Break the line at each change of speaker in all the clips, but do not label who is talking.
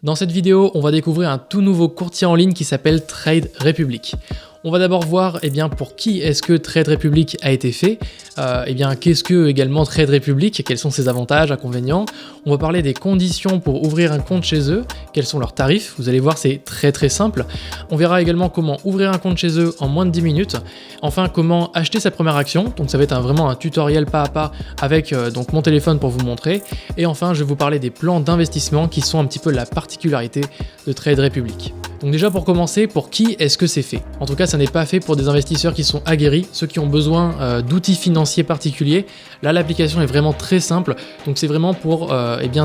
Dans cette vidéo, on va découvrir un tout nouveau courtier en ligne qui s'appelle Trade Republic. On va d'abord voir pour qui est-ce que Trade Republic a été fait, qu'est-ce que également Trade Republic, quels sont ses avantages, inconvénients. On va parler des conditions pour ouvrir un compte chez eux, quels sont leurs tarifs, vous allez voir c'est très simple. On verra également comment ouvrir un compte chez eux en moins de 10 minutes. Enfin, comment acheter sa première action, donc ça va être vraiment un tutoriel pas à pas avec mon téléphone pour vous montrer. Et enfin, je vais vous parler des plans d'investissement qui sont un petit peu la particularité de Trade Republic. Donc déjà pour commencer, pour qui est-ce que c'est fait? En tout cas, ça n'est pas fait pour des investisseurs qui sont aguerris, ceux qui ont besoin d'outils financiers particuliers. Là, l'application est vraiment très simple, donc c'est vraiment pour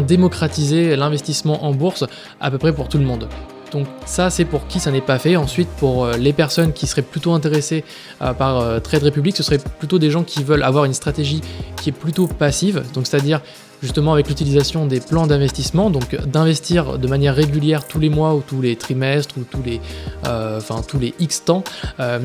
démocratiser l'investissement en bourse à peu près pour tout le monde. Donc ça c'est pour qui ça n'est pas fait. Ensuite pour les personnes qui seraient plutôt intéressées par Trade Republic, ce serait plutôt des gens qui veulent avoir une stratégie qui est plutôt passive, donc c'est-à-dire justement avec l'utilisation des plans d'investissement, donc d'investir de manière régulière tous les mois ou tous les trimestres ou tous les X temps,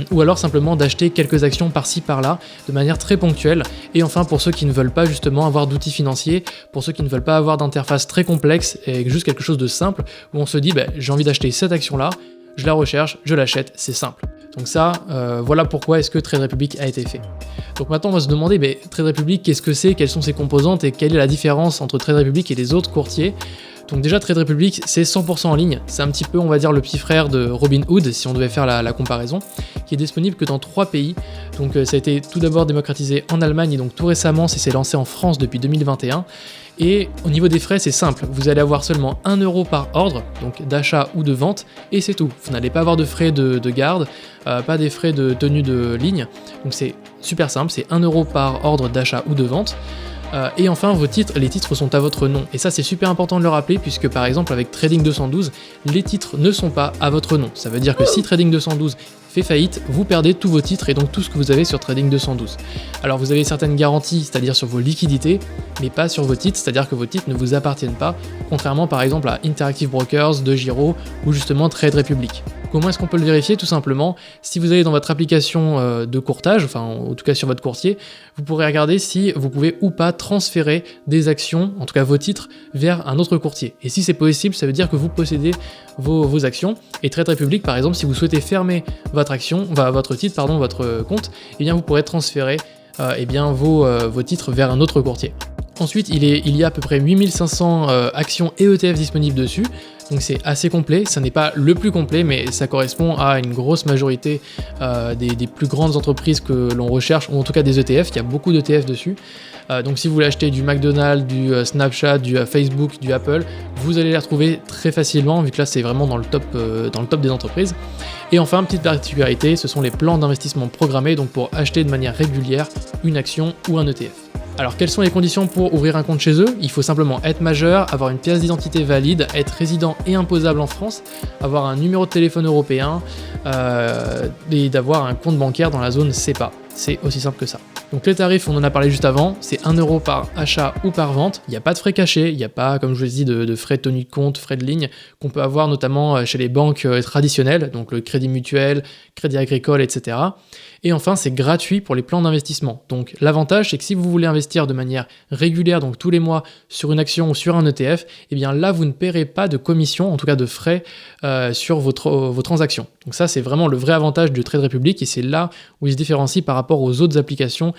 ou alors simplement d'acheter quelques actions par-ci par-là de manière très ponctuelle. Et enfin pour ceux qui ne veulent pas justement avoir d'outils financiers, pour ceux qui ne veulent pas avoir d'interface très complexe et juste quelque chose de simple où on se dit j'ai envie d'acheter cette action-là, je la recherche, je l'achète, c'est simple. Donc ça, voilà pourquoi est-ce que Trade Republic a été fait. Donc maintenant on va se demander, Trade Republic, qu'est-ce que c'est, quelles sont ses composantes et quelle est la différence entre Trade Republic et les autres courtiers. Donc déjà Trade Republic c'est 100% en ligne, c'est un petit peu on va dire le petit frère de Robinhood si on devait faire la comparaison, qui est disponible que dans 3 pays. Donc ça a été tout d'abord démocratisé en Allemagne et donc tout récemment c'est lancé en France depuis 2021. Et au niveau des frais c'est simple, vous allez avoir seulement 1 € par ordre, donc d'achat ou de vente, et c'est tout. Vous n'allez pas avoir de frais de garde, pas des frais de tenue de ligne, donc c'est super simple, c'est 1 € par ordre d'achat ou de vente. Et enfin les titres sont à votre nom, et ça c'est super important de le rappeler puisque par exemple avec Trading 212, les titres ne sont pas à votre nom. Ça veut dire que si Trading 212 fait faillite, vous perdez tous vos titres et donc tout ce que vous avez sur Trading 212. Alors vous avez certaines garanties, c'est-à-dire sur vos liquidités, mais pas sur vos titres, c'est-à-dire que vos titres ne vous appartiennent pas, contrairement par exemple à Interactive Brokers, DeGiro ou justement Trade Republic. Comment est-ce qu'on peut le vérifier? Tout simplement, si vous allez dans votre application de courtage, enfin en tout cas sur votre courtier, vous pourrez regarder si vous pouvez ou pas transférer des actions, en tout cas vos titres, vers un autre courtier. Et si c'est possible, ça veut dire que vous possédez vos actions. Et Trade Republic, par exemple, si vous souhaitez fermer votre compte, vous pourrez transférer vos titres vers un autre courtier. Ensuite, il y a à peu près 8500 actions et ETF disponibles dessus, donc c'est assez complet. Ça n'est pas le plus complet, mais ça correspond à une grosse majorité des plus grandes entreprises que l'on recherche, ou en tout cas des ETF, il y a beaucoup d'ETF dessus. Donc si vous voulez acheter du McDonald's, du Snapchat, du Facebook, du Apple, vous allez les retrouver très facilement, vu que là c'est vraiment dans le top des entreprises. Et enfin, petite particularité, ce sont les plans d'investissement programmés, donc pour acheter de manière régulière une action ou un ETF. Alors quelles sont les conditions pour ouvrir un compte chez eux? Il faut simplement être majeur, avoir une pièce d'identité valide, être résident et imposable en France, avoir un numéro de téléphone européen et d'avoir un compte bancaire dans la zone CEPA. C'est aussi simple que ça. Donc les tarifs, on en a parlé juste avant, c'est 1 € par achat ou par vente, il n'y a pas de frais cachés, il n'y a pas, comme je vous l'ai dit, de frais de tenue de compte, frais de ligne, qu'on peut avoir notamment chez les banques traditionnelles, donc le Crédit Mutuel, Crédit Agricole, etc. Et enfin, c'est gratuit pour les plans d'investissement. Donc l'avantage, c'est que si vous voulez investir de manière régulière, donc tous les mois, sur une action ou sur un ETF, là, vous ne paierez pas de commission, en tout cas de frais, sur vos transactions. Donc ça, c'est vraiment le vrai avantage de Trade Republic, et c'est là où il se différencie par rapport aux autres applications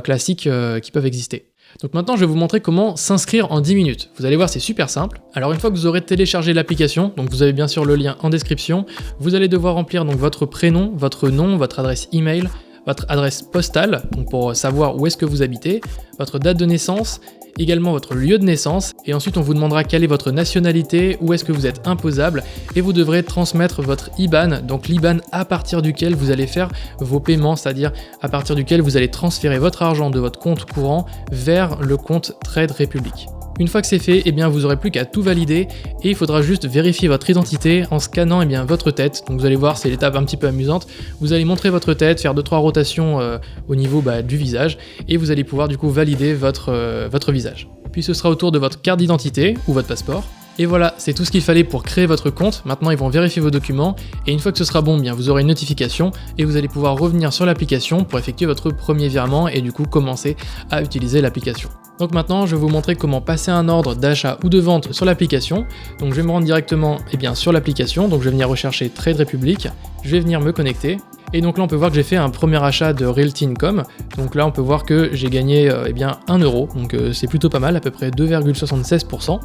classiques qui peuvent exister. Donc maintenant je vais vous montrer comment s'inscrire en 10 minutes. Vous allez voir, c'est super simple. Alors une fois que vous aurez téléchargé l'application, donc vous avez bien sûr le lien en description, vous allez devoir remplir donc votre prénom, votre nom, votre adresse email, votre adresse postale, donc pour savoir où est-ce que vous habitez, votre date de naissance, également votre lieu de naissance, et ensuite on vous demandera quelle est votre nationalité, où est-ce que vous êtes imposable, et vous devrez transmettre votre IBAN, donc l'IBAN à partir duquel vous allez faire vos paiements, c'est-à-dire à partir duquel vous allez transférer votre argent de votre compte courant vers le compte Trade Republic. Une fois que c'est fait, vous n'aurez plus qu'à tout valider et il faudra juste vérifier votre identité en scannant votre tête. Donc vous allez voir, c'est l'étape un petit peu amusante. Vous allez montrer votre tête, faire 2-3 rotations au niveau du visage et vous allez pouvoir du coup valider votre visage. Puis ce sera au tour de votre carte d'identité ou votre passeport. Et voilà, c'est tout ce qu'il fallait pour créer votre compte. Maintenant, ils vont vérifier vos documents et une fois que ce sera bon, bien vous aurez une notification et vous allez pouvoir revenir sur l'application pour effectuer votre premier virement et du coup commencer à utiliser l'application. Donc maintenant, je vais vous montrer comment passer un ordre d'achat ou de vente sur l'application. Donc je vais me rendre directement sur l'application. Donc je vais venir rechercher Trade Republic. Je vais venir me connecter. Et donc là, on peut voir que j'ai fait un premier achat de Realty Income. Donc là, on peut voir que j'ai gagné 1 euro. Donc c'est plutôt pas mal, à peu près 2,76%.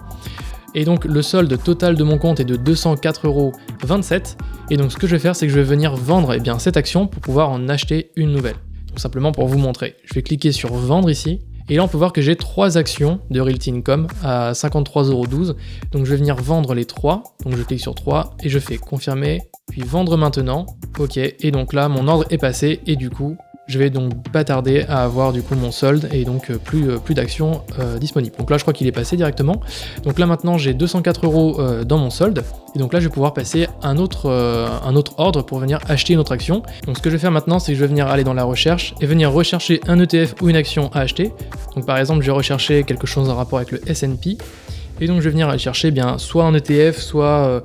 Et donc le solde total de mon compte est de 204,27 €. Et donc ce que je vais faire, c'est que je vais venir vendre cette action pour pouvoir en acheter une nouvelle. Donc simplement pour vous montrer. Je vais cliquer sur vendre ici. Et là on peut voir que j'ai 3 actions de Realty Income à 53,12 €. Donc je vais venir vendre les 3. Donc je clique sur 3 et je fais confirmer, puis vendre maintenant. Ok, et donc là mon ordre est passé et du coup je vais donc pas tarder à avoir du coup mon solde et donc plus d'actions disponibles. Donc là je crois qu'il est passé directement. Donc là maintenant j'ai 204 € dans mon solde. Et donc là je vais pouvoir passer un autre ordre pour venir acheter une autre action. Donc ce que je vais faire maintenant, c'est que je vais venir aller dans la recherche et venir rechercher un ETF ou une action à acheter. Donc par exemple je vais rechercher quelque chose en rapport avec le S&P. Et donc je vais venir aller chercher soit un ETF, soit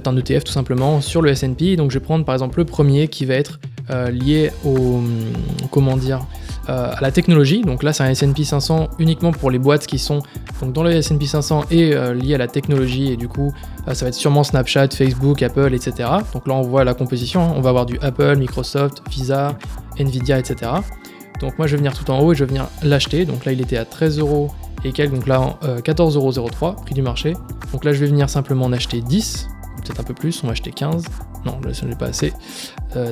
un ETF tout simplement sur le S&P. Donc je vais prendre par exemple le premier qui va être lié à la technologie. Donc là c'est un S&P 500 uniquement pour les boîtes qui sont donc dans le S&P 500 et liées à la technologie, et du coup ça va être sûrement Snapchat, Facebook, Apple, etc. Donc là on voit la composition, on va avoir du Apple, Microsoft, Visa, Nvidia, etc. Donc moi je vais venir tout en haut et je vais venir l'acheter. Donc là il était à 13 € et quelques, donc là 14,03 €, prix du marché. Donc là je vais venir simplement en acheter 10, peut-être un peu plus, on va acheter 15. Non, là ça n'est pas assez.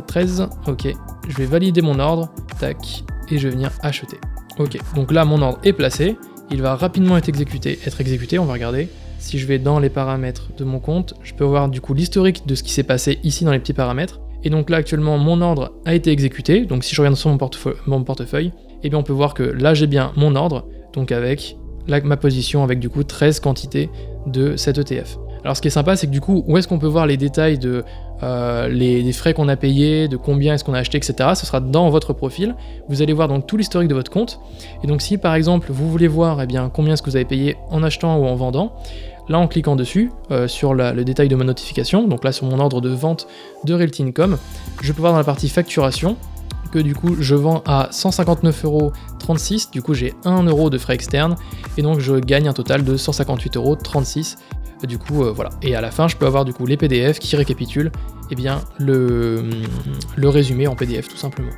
13, ok. Je vais valider mon ordre, tac, et je vais venir acheter. Ok, donc là mon ordre est placé, il va rapidement être exécuté, on va regarder. Si je vais dans les paramètres de mon compte, je peux voir du coup l'historique de ce qui s'est passé ici dans les petits paramètres. Et donc là actuellement mon ordre a été exécuté, donc si je regarde sur mon portefeuille, on peut voir que là j'ai bien mon ordre, donc avec ma position avec du coup 13 quantités de cet ETF. Alors ce qui est sympa, c'est que du coup, où est-ce qu'on peut voir les détails de les frais qu'on a payés, de combien est-ce qu'on a acheté, etc. Ce sera dans votre profil. Vous allez voir donc tout l'historique de votre compte. Et donc si par exemple vous voulez voir combien est-ce que vous avez payé en achetant ou en vendant, là en cliquant dessus sur le détail de ma notification, donc là sur mon ordre de vente de Realty Income, je peux voir dans la partie facturation que du coup je vends à 159,36 €, du coup j'ai 1 € de frais externes et donc je gagne un total de 158,36 €. Du coup voilà, et à la fin je peux avoir du coup les PDF qui récapitulent le résumé en PDF tout simplement.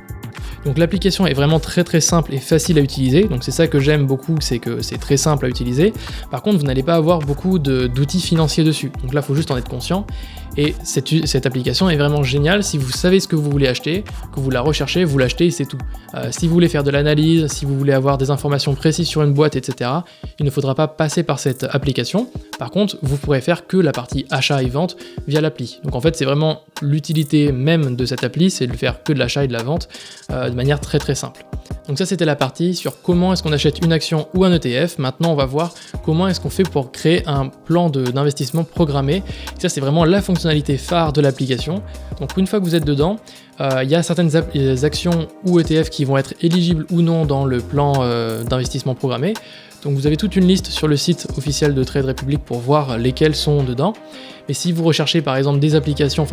Donc l'application est vraiment très simple et facile à utiliser, donc c'est ça que j'aime beaucoup, c'est que c'est très simple à utiliser. Par contre vous n'allez pas avoir beaucoup d'outils financiers dessus, donc là il faut juste en être conscient. Et cette application est vraiment géniale si vous savez ce que vous voulez acheter, que vous la recherchez, vous l'achetez et c'est tout. Si vous voulez faire de l'analyse, si vous voulez avoir des informations précises sur une boîte, etc., il ne faudra pas passer par cette application. Par contre, vous pourrez faire que la partie achat et vente via l'appli. Donc en fait, c'est vraiment l'utilité même de cette appli, c'est de faire que de l'achat et de la vente de manière très simple. Donc ça, c'était la partie sur comment est-ce qu'on achète une action ou un ETF. Maintenant, on va voir comment est-ce qu'on fait pour créer un plan d'investissement programmé. Et ça, c'est vraiment la fonctionnalité phare de l'application. Donc une fois que vous êtes dedans, il y a certaines actions ou ETF qui vont être éligibles ou non dans le plan d'investissement programmé. Donc vous avez toute une liste sur le site officiel de Trade Republic pour voir lesquelles sont dedans. Mais si vous recherchez par exemple des applications,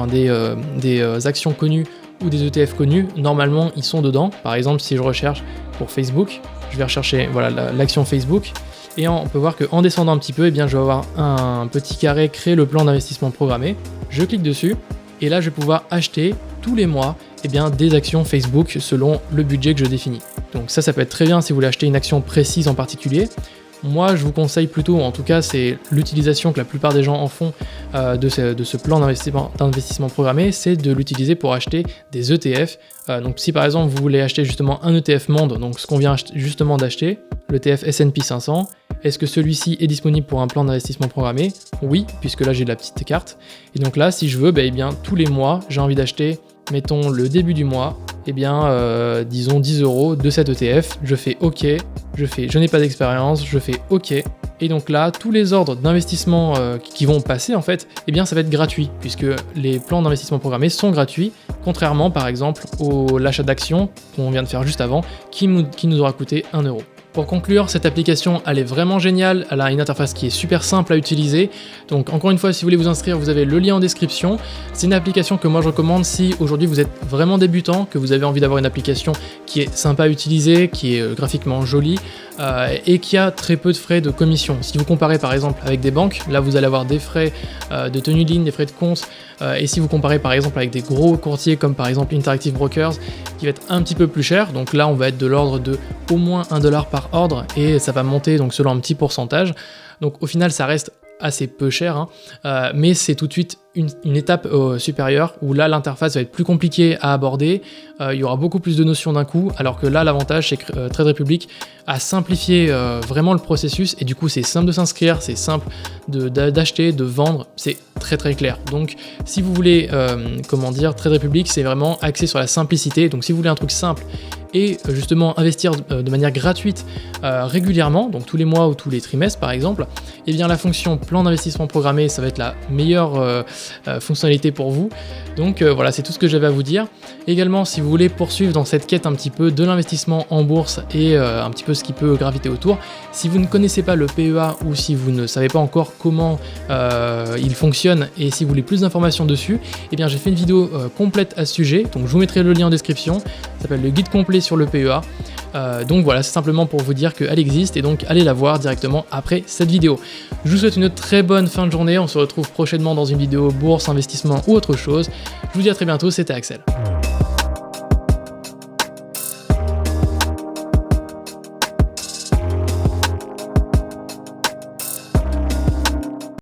des actions connues ou des ETF connus, normalement ils sont dedans. Par exemple, si je recherche pour Facebook, je vais rechercher l'action Facebook. Et on peut voir qu'en descendant un petit peu, je vais avoir un petit carré créer le plan d'investissement programmé. Je clique dessus et là je vais pouvoir acheter tous les mois des actions Facebook selon le budget que je définis. Donc ça peut être très bien si vous voulez acheter une action précise en particulier. Moi je vous conseille plutôt, en tout cas c'est l'utilisation que la plupart des gens en font de ce plan d'investissement programmé, c'est de l'utiliser pour acheter des ETF. Donc si par exemple vous voulez acheter justement un ETF monde, donc ce qu'on vient justement d'acheter, l'ETF S&P 500, est-ce que celui-ci est disponible pour un plan d'investissement programmé? Oui, puisque là j'ai de la petite carte. Et donc là si je veux, tous les mois j'ai envie d'acheter, mettons le début du mois, disons 10 € de cet ETF, je fais OK, je n'ai pas d'expérience, je fais OK, et donc là, tous les ordres d'investissement qui vont passer, en fait, ça va être gratuit, puisque les plans d'investissement programmés sont gratuits, contrairement par exemple à l'achat d'actions qu'on vient de faire juste avant, qui nous aura coûté 1 €. Pour conclure, cette application elle est vraiment géniale, elle a une interface qui est super simple à utiliser, donc encore une fois si vous voulez vous inscrire vous avez le lien en description. C'est une application que moi je recommande si aujourd'hui vous êtes vraiment débutant, que vous avez envie d'avoir une application qui est sympa à utiliser, qui est graphiquement jolie et qui a très peu de frais de commission. Si vous comparez par exemple avec des banques, là vous allez avoir des frais de tenue de ligne, des frais de compte, et si vous comparez par exemple avec des gros courtiers comme par exemple Interactive Brokers qui va être un petit peu plus cher, donc là on va être de l'ordre de au moins $1 par ordre et ça va monter donc selon un petit pourcentage, donc au final ça reste assez peu cher, mais c'est tout de suite une étape supérieure où là l'interface va être plus compliquée à aborder, il y aura beaucoup plus de notions d'un coup, alors que là l'avantage c'est que Trade Republic a simplifié vraiment le processus et du coup c'est simple de s'inscrire, c'est simple d'acheter, de vendre, c'est très très clair. Donc si vous voulez, Trade Republic c'est vraiment axé sur la simplicité, donc si vous voulez un truc simple et justement investir de manière gratuite régulièrement, donc tous les mois ou tous les trimestres par exemple, et bien la fonction plan d'investissement programmé ça va être la meilleure fonctionnalité pour vous. Donc voilà, c'est tout ce que j'avais à vous dire. Également si vous voulez poursuivre dans cette quête un petit peu de l'investissement en bourse et un petit peu ce qui peut graviter autour, si vous ne connaissez pas le PEA ou si vous ne savez pas encore comment il fonctionne et si vous voulez plus d'informations dessus, et bien j'ai fait une vidéo complète à ce sujet, donc je vous mettrai le lien en description, ça s'appelle le guide complet sur le PEA. Donc voilà, c'est simplement pour vous dire qu'elle existe et donc allez la voir directement après cette vidéo. Je vous souhaite une très bonne fin de journée, on se retrouve prochainement dans une vidéo bourse, investissement ou autre chose. Je vous dis à très bientôt, c'était Axel.